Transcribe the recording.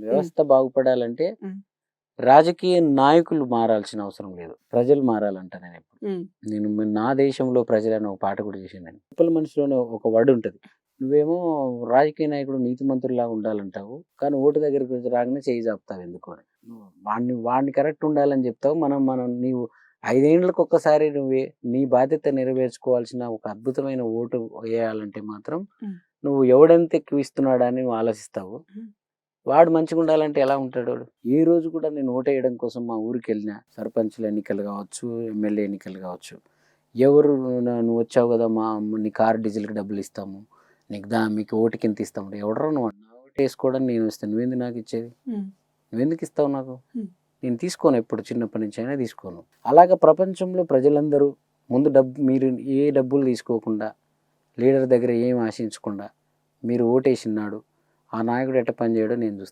వ్యవస్థ బాగుపడాలంటే ఉమ్. రాజకీయ నాయకులు మారాల్సిన అవసరం లేదు. ప్రజలు మారాలంట నేనెప్పుడు. ఉమ్. నేను నా దేశంలో ప్రజలని ఒక పాట కూడా చేశాను. ఉప్పల మనిషిలోనే ఒక వర్డ్ ఉంటది. నువ్వేమో రాజకీయ నాయకుడు నీతిమంతుడిలాగా ఉండాలంటావు. కానీ ఓటు దగ్గరికి రాగానే చేయి జాపుతావు ఎందుకు అని. వాడిని కరెక్ట్ ఉండాలని చెప్తావు. నీవు 5 ఏండ్లకు ఒక్కసారి నీ బాధ్యత నెరవేర్చుకోవాల్సిన ఒక అద్భుతమైన ఓటు వేయాలంటే మాత్రం నువ్వు ఎవడెంత ఎక్కువ ఇస్తున్నాడా అని నువ్వు ఆలోచిస్తావు. వాడు మంచిగా ఉండాలంటే ఎలా ఉంటాడు వాడు? ఏ రోజు కూడా నేను ఓటేయడం కోసం మా ఊరికి వెళ్ళిన సర్పంచ్ల ఎన్నికలు కావచ్చు, ఎమ్మెల్యే ఎన్నికలు కావచ్చు, ఎవరు నువ్వు వచ్చావు కదా నీ కారు డీజిల్కి డబ్బులు ఇస్తాము, మీకు ఓటుకి ఎంత ఇస్తాము, ఎవడరా నువ్వు? నా ఓటు వేసుకోవడం నేను ఇస్తాను, నువ్వెందుకు నాకు ఇచ్చేది? నువ్వెందుకు ఇస్తావు నాకు? నేను తీసుకోను, ఎప్పుడు చిన్నప్పటి నుంచి అయినా తీసుకోను. అలాగ ప్రపంచంలో ప్రజలందరూ ముందు మీరు ఏ డబ్బులు తీసుకోకుండా, లీడర్ దగ్గర ఏం ఆశించకుండా మీరు ఓటేసినాడు ఆ నాయకుడు ఎట్ట పని చేయడో నేను చూస్తాను.